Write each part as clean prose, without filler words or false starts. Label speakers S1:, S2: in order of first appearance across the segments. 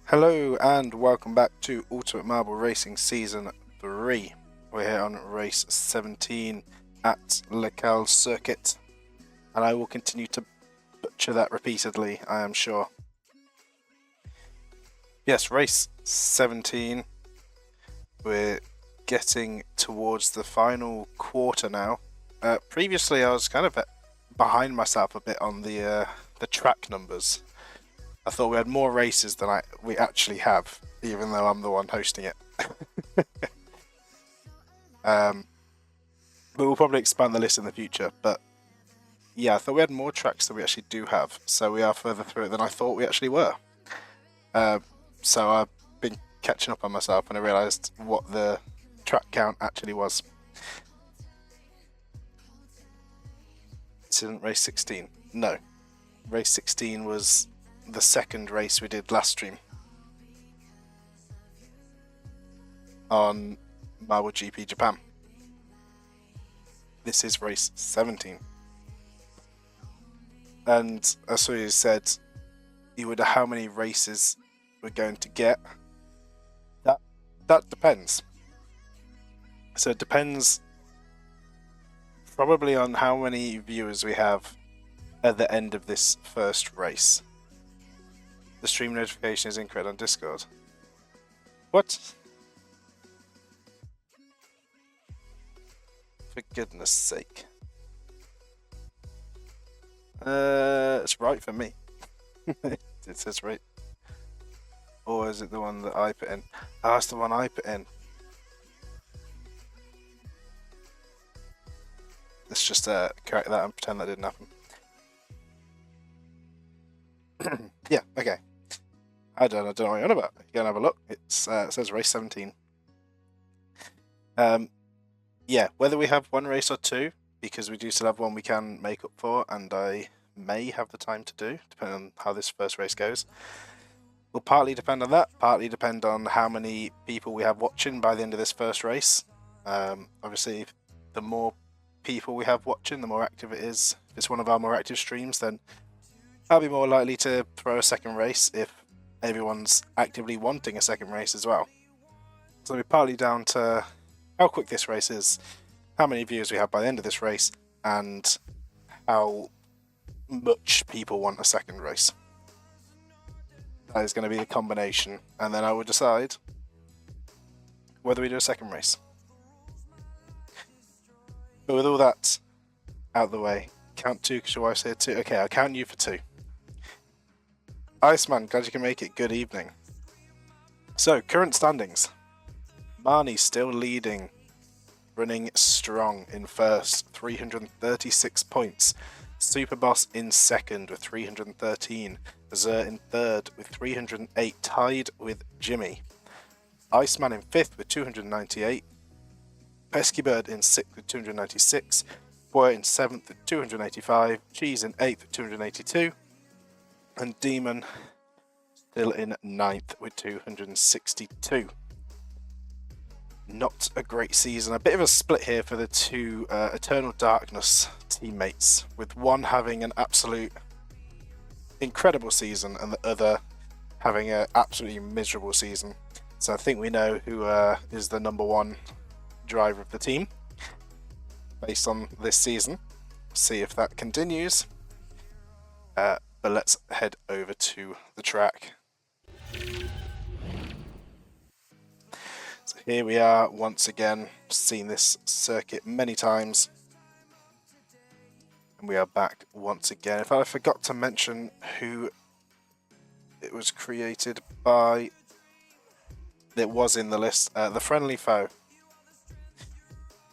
S1: Hello and welcome back to Ultimate Marble Racing Season 3. We're here on race 17 at Le Qual circuit, and I will continue to butcher that repeatedly, I am sure. Yes, race 17. We're getting towards the final quarter now. Previously I was kind of behind myself a bit on the track numbers. I thought we had more races than we actually have, even though I'm the one hosting it. But we'll probably expand the list in the future. But yeah, I thought we had more tracks than we actually do have, so we are further through it than I thought we actually were. So I've been catching up on myself, and I realised what the track count actually was. This isn't race 16. No, race 16 was the second race we did last stream on Marble GP Japan. This is race 17, and as you said, you wonder how many races we're going to get. That depends. So it depends probably on how many viewers we have at the end of this first race. The stream notification is incorrect on Discord. What? For goodness sake. It's right for me. It says right. Or is it the one that I put in? Oh, it's the one I put in. Let's just correct that and pretend that didn't happen. Yeah, okay. I don't know what you're on about. You go and have a look. It says race 17. Yeah, whether we have one race or two, because we do still have one we can make up for, and I may have the time to do, depending on how this first race goes. Will partly depend on that, partly depend on how many people we have watching by the end of this first race. Obviously, the more people we have watching, the more active it is. If it's one of our more active streams, then I'll be more likely to throw a second race if everyone's actively wanting a second race as well. So it'll be partly down to how quick this race is, how many viewers we have by the end of this race, and how much people want a second race. That is going to be the combination, and then I will decide whether we do a second race. But with all that out of the way, count two because your wife's here too. Okay, I'll count you for two. Iceman, glad you can make it. Good evening. So, current standings. Marnie still leading, running strong in first, 336 points. Superboss in second with 313. Zer in third with 308, tied with Jimmy. Iceman in fifth with 298. Pesky Bird in sixth with 296. Boy in seventh with 285. Cheese in eighth with 282. And Demon still in ninth with 262. Not a great season. A bit of a split here for the two Eternal Darkness teammates, with one having an absolute incredible season and the other having an absolutely miserable season. So I think we know who is the number one driver of the team based on this season. See if that continues. But let's head over to the track. So here we are once again, seen this circuit many times. And we are back once again. In fact, I forgot to mention who it was created by. It was in the list, the Friendly Foe.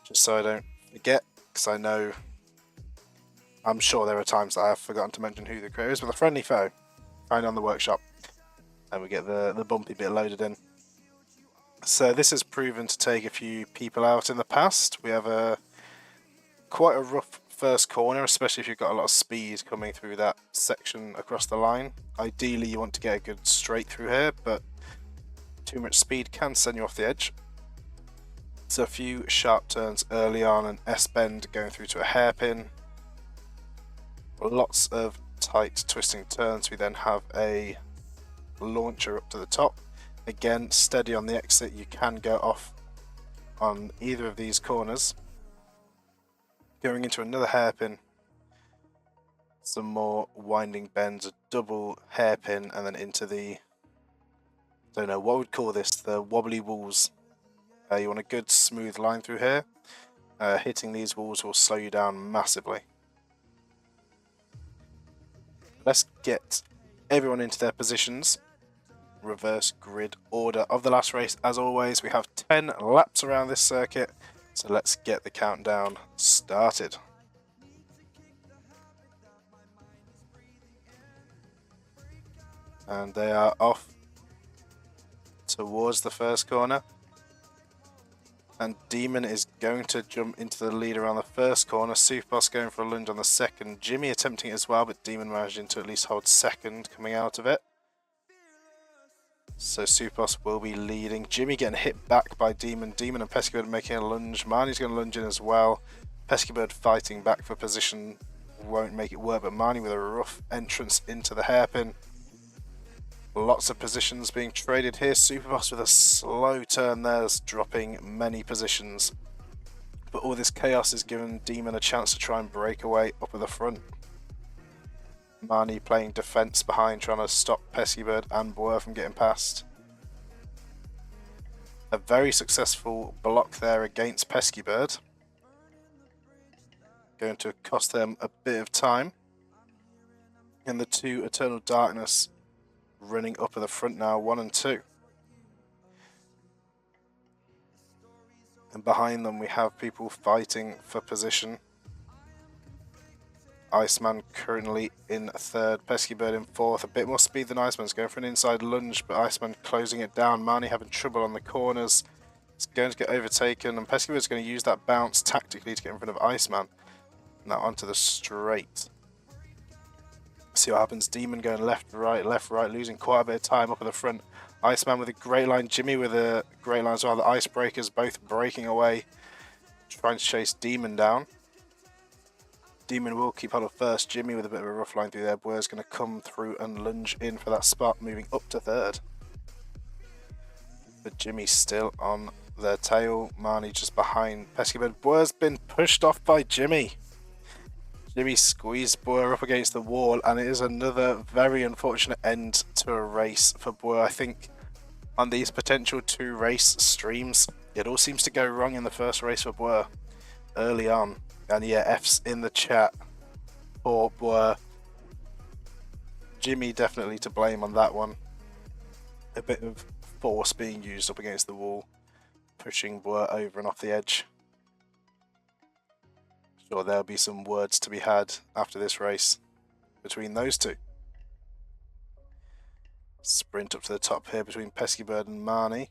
S1: Just so I don't forget, because I'm sure there are times that I have forgotten to mention who the creator is, but the Friendly Foe, find on the workshop, and we get the bumpy bit loaded in. So this has proven to take a few people out in the past. We have quite a rough first corner, especially if you've got a lot of speed coming through that section across the line. Ideally you want to get a good straight through here, but too much speed can send you off the edge. So a few sharp turns early on, an S-bend going through to a hairpin. Lots of tight twisting turns. We then have a launcher up to the top. Again, steady on the exit. You can go off on either of these corners. Going into another hairpin, some more winding bends, a double hairpin, and then into the, don't know what we'd call this, the wobbly walls. You want a good smooth line through here. Hitting these walls will slow you down massively. Let's get everyone into their positions. Reverse grid order of the last race. As always, we have 10 laps around this circuit, so let's get the countdown started. And they are off towards the first corner. And Demon is going to jump into the lead around the first corner. Superboss going for a lunge on the second. Jimmy attempting it as well, but Demon managing to at least hold second coming out of it. So Superboss will be leading. Jimmy getting hit back by Demon. Demon and Pescybird making a lunge. Marnie's going to lunge in as well. Pescybird fighting back for position. Won't make it work, but Marnie with a rough entrance into the hairpin. Lots of positions being traded here. Superboss with a slow turn there, dropping many positions. But all this chaos is giving Demon a chance to try and break away up at the front. Marnie playing defense behind, trying to stop Pescybird and Boer from getting past. A very successful block there against Pescybird. Going to cost them a bit of time. And the two Eternal Darkness running up at the front now, 1 and 2. And behind them we have people fighting for position. Iceman currently in third, Pescybird in fourth. A bit more speed than Iceman's going for an inside lunge, but Iceman closing it down. Marnie having trouble on the corners. It's going to get overtaken, and Pescybird's going to use that bounce tactically to get in front of Iceman. Now onto the straight. See what happens. Demon going left, right, losing quite a bit of time up at the front. Iceman with a great line. Jimmy with a great line as well. The Icebreakers both breaking away, trying to chase Demon down. Demon will keep hold of first. Jimmy with a bit of a rough line through there. Boer's going to come through and lunge in for that spot, moving up to third. But Jimmy's still on their tail. Marnie just behind Pescybird. Boer's been pushed off by Jimmy. Jimmy squeezed Boer up against the wall, and it is another very unfortunate end to a race for Boer. I think on these potential 2 race streams, it all seems to go wrong in the first race for Boer early on. And yeah, F's in the chat for Boer. Jimmy definitely to blame on that one. A bit of force being used up against the wall, pushing Boer over and off the edge. Sure, there'll be some words to be had after this race between those two. Sprint up to the top here between Pescybird and Marnie,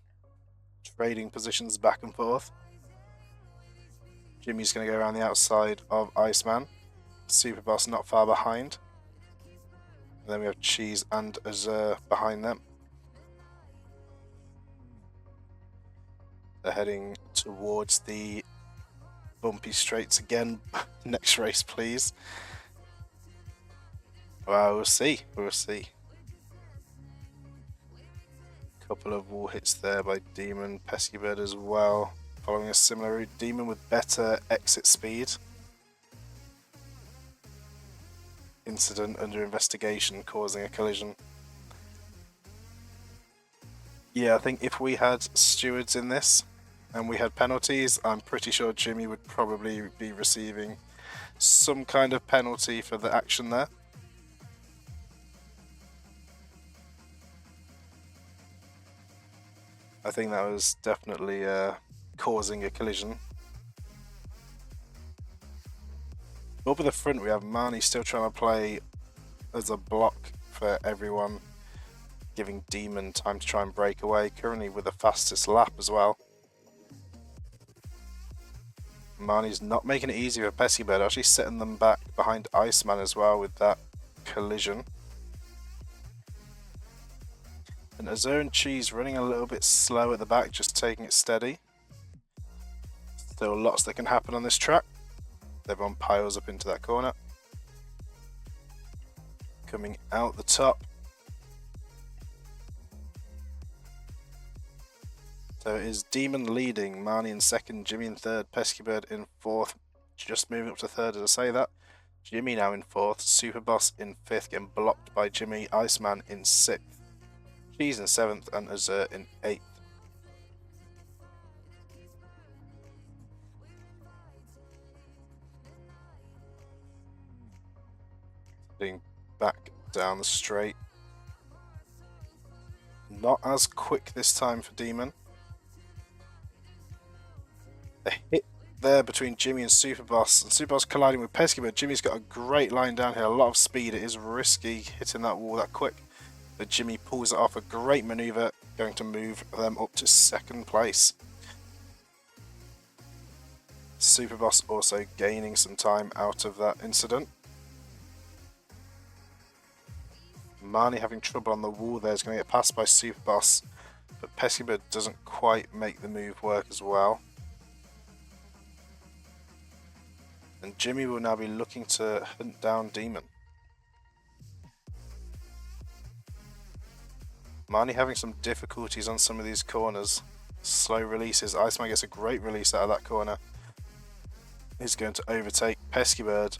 S1: trading positions back and forth. Jimmy's going to go around the outside of Iceman. Superboss not far behind. And then we have Cheese and Azure behind them. They're heading towards the bumpy straights again. Next race, please. Well, we'll see. We'll see. Couple of wall hits there by Demon, Pescybird as well. Following a similar route, Demon with better exit speed. Incident under investigation, causing a collision. Yeah, I think if we had stewards in this and we had penalties, I'm pretty sure Jimmy would probably be receiving some kind of penalty for the action there. I think that was definitely causing a collision. Up at the front we have Marnie still trying to play as a block for everyone, giving Demon time to try and break away, currently with the fastest lap as well. Marnie's not making it easy for Pescybird, actually setting them back behind Iceman as well with that collision. And Azure and Cheese running a little bit slow at the back, just taking it steady. Still lots that can happen on this track. Everyone piles up into that corner. Coming out the top. So it is Demon leading, Marnie in second, Jimmy in third, Pesky Bird in fourth, just moving up to third as I say that. Jimmy now in fourth, Superboss in fifth, getting blocked by Jimmy, Iceman in sixth, Cheese in seventh, and Azur in eighth. Heading back down the straight. Not as quick this time for Demon. A hit there between Jimmy and Superboss, and Superboss colliding with Pesky, but Jimmy's got a great line down here, a lot of speed. It is risky hitting that wall that quick, but Jimmy pulls it off. A great maneuver, going to move them up to second place. Superboss also gaining some time out of that incident. Marnie having trouble on the wall there, is going to get passed by Superboss, but Pesky Bird doesn't quite make the move work as well. And Jimmy will now be looking to hunt down Demon. Marnie having some difficulties on some of these corners. Slow releases. Iceman gets a great release out of that corner. He's going to overtake Pesky Bird.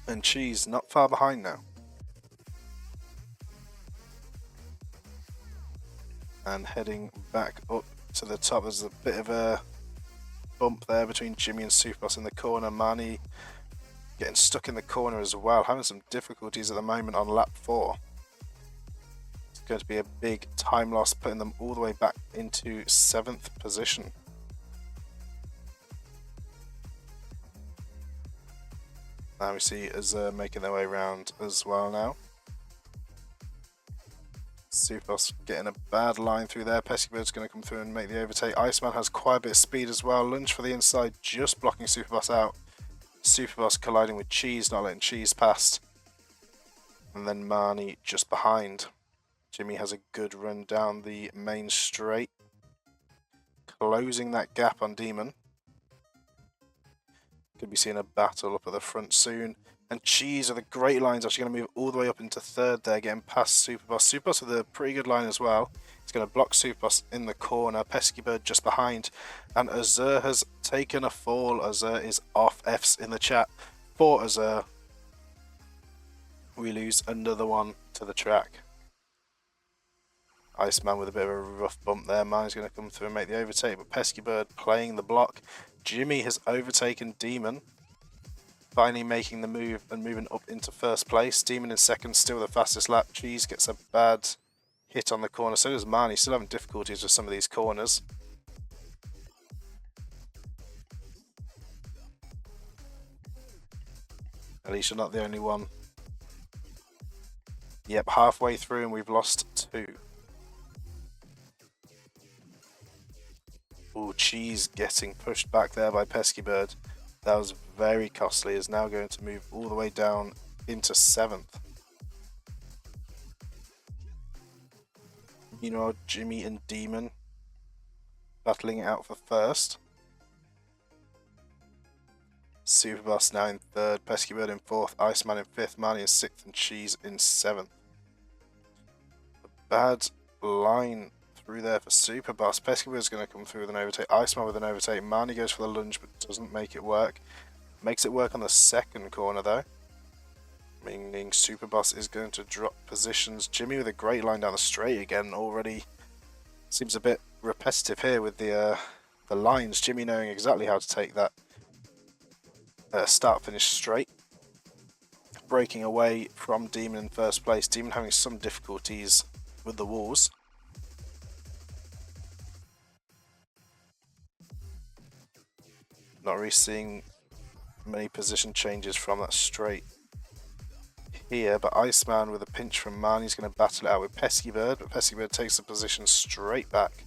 S1: And Cheese not far behind now. And heading back up to the top. There's a bit of a bump there between Jimmy and Superboss in the corner. Marnie getting stuck in the corner as well, having some difficulties at the moment on lap 4. It's going to be a big time loss, putting them all the way back into 7th position. Now we see Azur making their way around as well now. Superboss getting a bad line through there. Pesky Bird's going to come through and make the overtake. Iceman has quite a bit of speed as well. Lunge for the inside, just blocking Superboss out. Superboss colliding with Cheese, not letting Cheese past. And then Marnie just behind. Jimmy has a good run down the main straight, closing that gap on Demon. Could be seeing a battle up at the front soon. And Cheese with a great line is actually going to move all the way up into third there, getting past Superboss. Superboss with a pretty good line as well. He's going to block Superboss in the corner. Pesky Bird just behind. And Azur has taken a fall. Azur is off. F's in the chat for Azur. We lose another one to the track. Iceman with a bit of a rough bump there. Marnie's going to come through and make the overtake, but Pesky Bird playing the block. Jimmy has overtaken Demon, finally making the move and moving up into first place. Demon in second, still the fastest lap. Cheese gets a bad hit on the corner, so does Marnie. Still having difficulties with some of these corners. At least you're not the only one. Yep, halfway through and we've lost 2. Ooh, Cheese getting pushed back there by Pesky Bird. That was very costly. Is now going to move all the way down into 7th. Meanwhile, Jimmy and Demon battling it out for first. Superboss now in 3rd, Pesky Bird in 4th, Iceman in 5th, Marnie in 6th, and Cheese in 7th. A bad line through there for Superboss. Pesky Bird's going to come through with an overtake. Iceman with an overtake. Marnie goes for the lunge but doesn't make it work. Makes it work on the second corner though. Meaning Superboss is going to drop positions. Jimmy with a great line down the straight again. Already seems a bit repetitive here with the lines. Jimmy knowing exactly how to take that start-finish straight. Breaking away from Demon in first place. Demon having some difficulties with the walls. Not really seeing many position changes from that straight here, but Iceman with a pinch from Marnie's going to battle it out with Pesky Bird, but Pesky Bird takes the position straight back.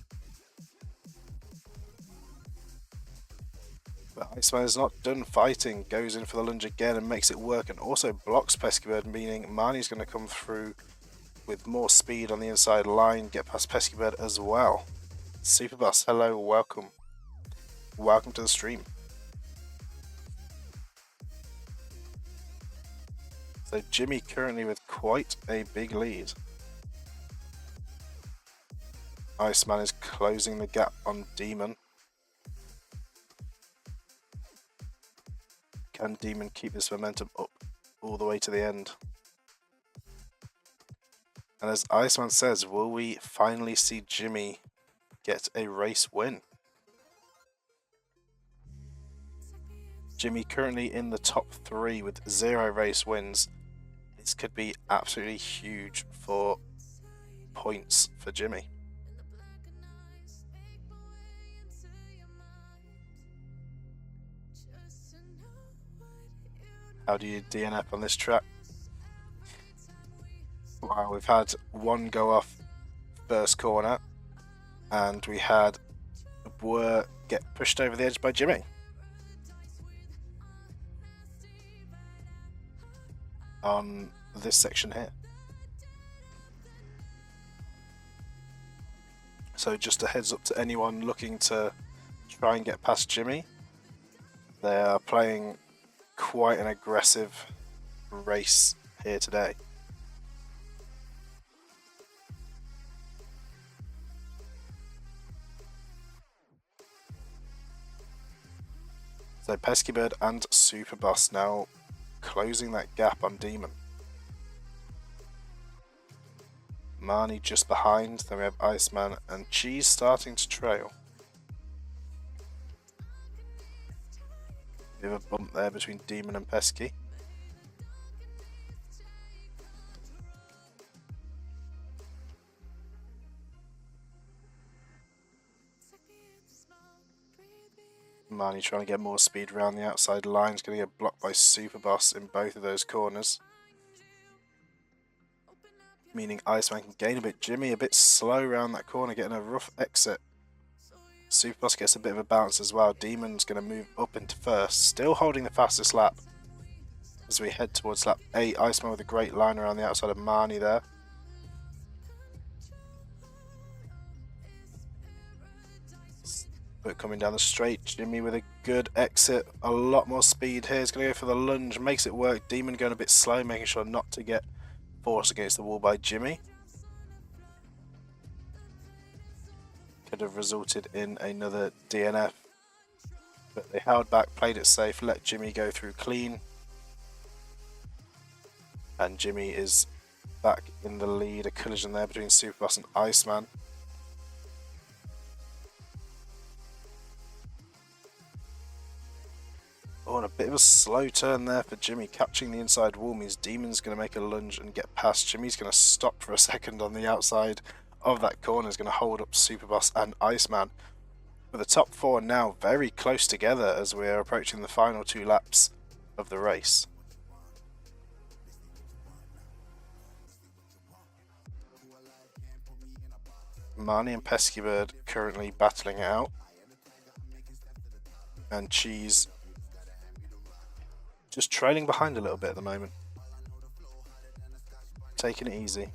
S1: But Iceman is not done fighting, goes in for the lunge again and makes it work, and also blocks Pesky Bird, meaning Marnie's going to come through with more speed on the inside line, get past Pesky Bird as well. Superboss, hello, welcome. Welcome to the stream. So Jimmy currently with quite a big lead. Iceman is closing the gap on Demon. Can Demon keep this momentum up all the way to the end? And as Iceman says, will we finally see Jimmy get a race win? Jimmy currently in the top 3 with 0 race wins. This could be absolutely huge for points for Jimmy. How do you DNF on this track? Wow, we've had one go off first corner, and we had Boer get pushed over the edge by Jimmy. On this section here. So just a heads up to anyone looking to try and get past Jimmy. They are playing quite an aggressive race here today. So Pesky Bird and Super Boss now closing that gap on Demon. Marnie just behind, then we have Iceman and Cheese starting to trail. We have a bump there between Demon and Pesky. Marnie trying to get more speed around the outside line. Is going to get blocked by Super Boss in both of those corners. Meaning Iceman can gain a bit. Jimmy a bit slow around that corner, getting a rough exit. Super Boss gets a bit of a bounce as well. Demon's going to move up into first, still holding the fastest lap. As we head towards lap 8, Iceman with a great line around the outside of Marnie there. But coming down the straight, Jimmy with a good exit, a lot more speed here. He's going to go for the lunge, makes it work. Demon going a bit slow, making sure not to get forced against the wall by Jimmy. Could have resulted in another DNF. But they held back, played it safe, let Jimmy go through clean. And Jimmy is back in the lead. A collision there between Super Boss and Iceman. Oh, and a bit of a slow turn there for Jimmy. Catching the inside wall means Demon's going to make a lunge and get past. Jimmy's going to stop for a second on the outside of that corner. Is going to hold up Super Boss and Iceman. But the top 4 now very close together as we are approaching the final 2 laps of the race. Marnie and Pesky Bird currently battling it out. And Cheese just trailing behind a little bit at the moment. Taking it easy.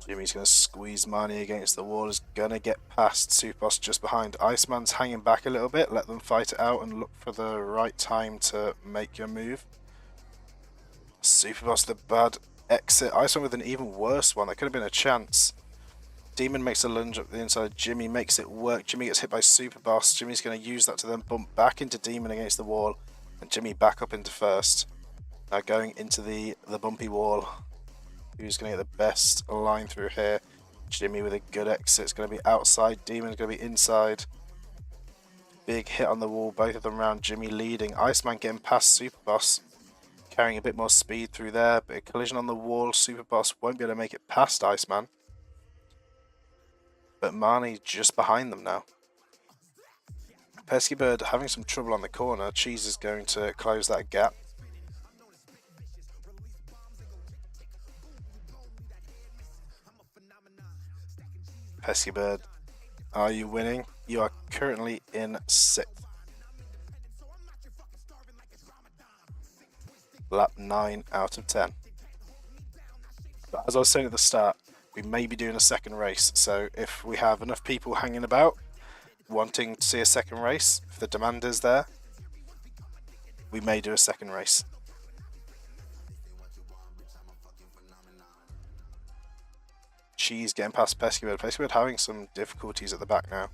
S1: Jimmy's going to squeeze Marnie against the wall. Is going to get past Super Boss just behind. Iceman's hanging back a little bit. Let them fight it out and look for the right time to make your move. Super Boss the bad exit. Iceman with an even worse one. That could have been a chance. Demon makes a lunge up the inside. Jimmy makes it work. Jimmy gets hit by Super Boss. Jimmy's going to use that to then bump back into Demon against the wall. And Jimmy back up into first. Now going into the bumpy wall. Who's going to get the best line through here? Jimmy with a good exit. It's going to be outside. Demon's going to be inside. Big hit on the wall. Both of them around. Jimmy leading. Iceman getting past Super Boss. Carrying a bit more speed through there. But a collision on the wall. Super Boss won't be able to make it past Iceman. But Marnie just behind them now. Pesky Bird having some trouble on the corner. Cheese is going to close that gap. Pesky Bird, are you winning? You are currently in 6th. Lap 9 out of 10. But as I was saying at the start, we may be doing a second race, so if we have enough people hanging about wanting to see a second race, if the demand is there, we may do a second race. Cheese getting past Pesky Bird. Pesky Bird having some difficulties at the back now.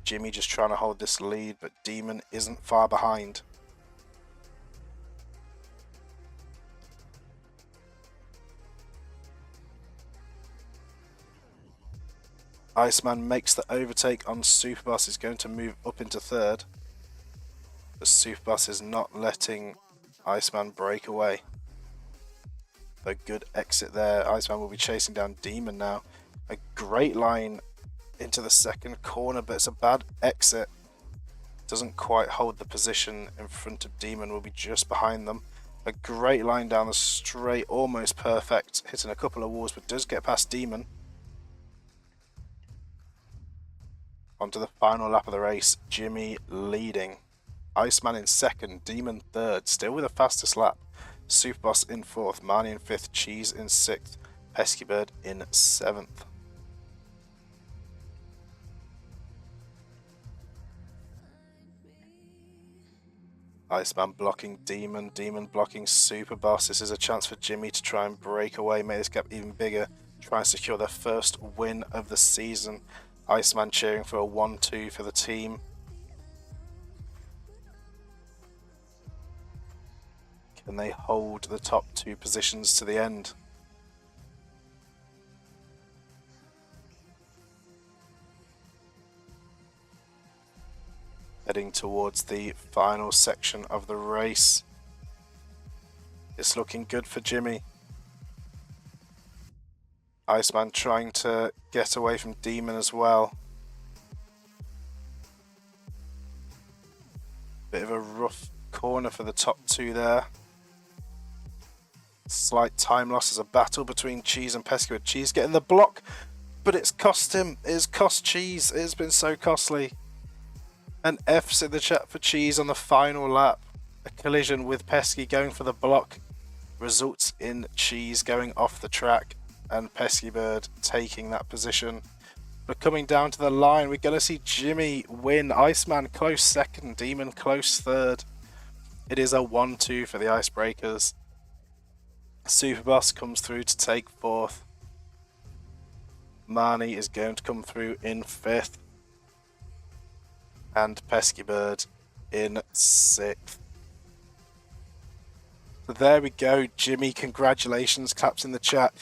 S1: Jimmy just trying to hold this lead, but Demon isn't far behind. Iceman makes the overtake on Superbus. Is going to move up into third. But Superbus is not letting Iceman break away. A good exit there. Iceman will be chasing down Demon now. A great line into the second corner, but it's a bad exit. Doesn't quite hold the position in front of Demon. Will be just behind them. A great line down the straight, almost perfect. Hitting a couple of walls, but does get past Demon. Onto the final lap of the race. Jimmy leading. Iceman in second. Demon third. Still with the fastest lap. Superboss in fourth. Marnie in fifth. Cheese in sixth. Pesky Bird in seventh. Iceman blocking Demon. Demon blocking Superboss. This is a chance for Jimmy to try and break away. Make this gap even bigger. Try and secure their first win of the season. Iceman cheering for a 1-2 for the team. Can they hold the top two positions to the end? Heading towards the final section of the race. It's looking good for Jimmy. Iceman trying to get away from Demon as well. Bit of a rough corner for the top two there. Slight time loss as a battle between Cheese and Pesky Bird. Cheese getting the block, but it's cost him. It's cost Cheese. It's been so costly. And F's in the chat for Cheese on the final lap. A collision with Pesky going for the block results in Cheese going off the track and Pesky Bird taking that position. But coming down to the line, we're going to see Jimmy win. Iceman close second, Demon close third. It is a 1-2 for the Icebreakers. Superboss comes through to take fourth. Marnie is going to come through in fifth. And Pesky Bird in sixth. So there we go, Jimmy. Congratulations. Claps in the chat.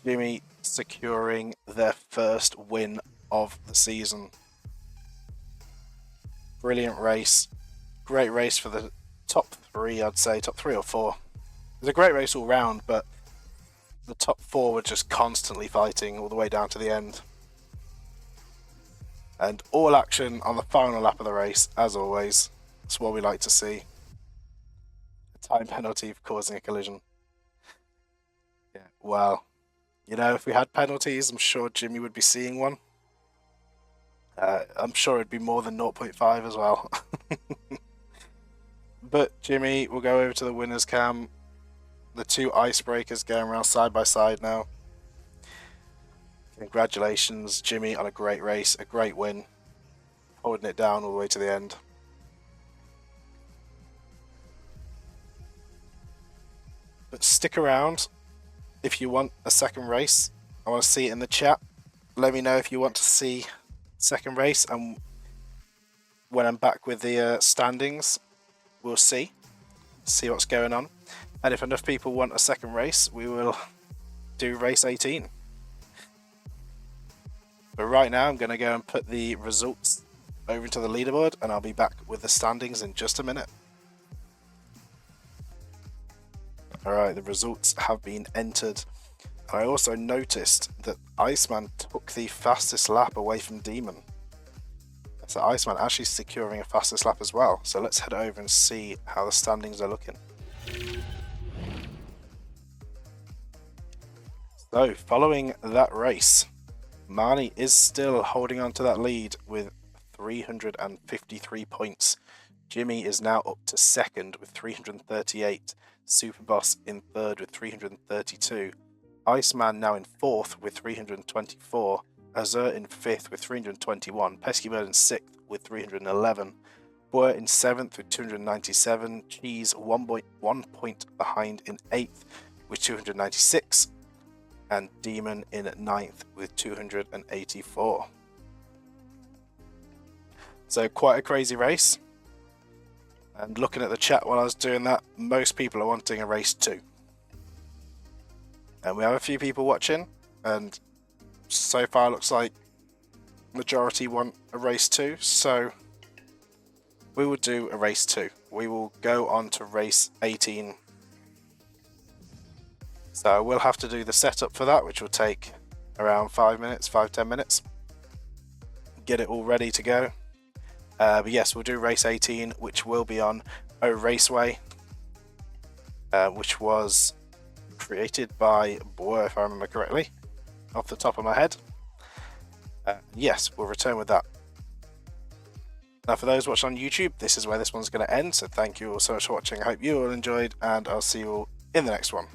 S1: Jimmy securing their first win of the season. Brilliant race. Great race for the top three, I'd say. Top three or four. It was a great race all round, but the top four were just constantly fighting all the way down to the end. And all action on the final lap of the race, as always. That's what we like to see. A time penalty for causing a collision. Yeah, well, you know, if we had penalties, I'm sure Jimmy would be seeing one. I'm sure it'd be more than 0.5 as well. But Jimmy will go over to the winners cam. The two Icebreakers going around side by side now. Congratulations, Jimmy, on a great race, a great win. Holding it down all the way to the end. But stick around if you want a second race. I want to see it in the chat. Let me know if you want to see second race, and when I'm back with the standings, we'll see what's going on. And if enough people want a second race, we will do race 18. But right now, I'm going to go and put the results over into the leaderboard, and I'll be back with the standings in just a minute. Alright, the results have been entered. I also noticed that Iceman took the fastest lap away from Demon. So Iceman actually securing a fastest lap as well. So let's head over and see how the standings are looking. So following that race, Marnie is still holding on to that lead with 353 points. Jimmy is now up to second with 338. Superboss in third with 332. Iceman now in fourth with 324. Azur in fifth with 321. Pesky Bird in sixth with 311. Boer in seventh with 297. Cheese 1 point behind in eighth with 296. and Demon in 9th with 284. So quite a crazy race. And looking at the chat while I was doing that, most people are wanting a race 2. And we have a few people watching, and so far looks like majority want a race 2, so we will do a race 2. We will go on to race 18. So we'll have to do the setup for that, which will take around 5-10 minutes. Get it all ready to go. But yes, we'll do race 18, which will be on O Raceway, which was created by Boer, if I remember correctly, off the top of my head. Yes, we'll return with that. Now, for those watching on YouTube, this is where this one's going to end. So thank you all so much for watching. I hope you all enjoyed, and I'll see you all in the next one.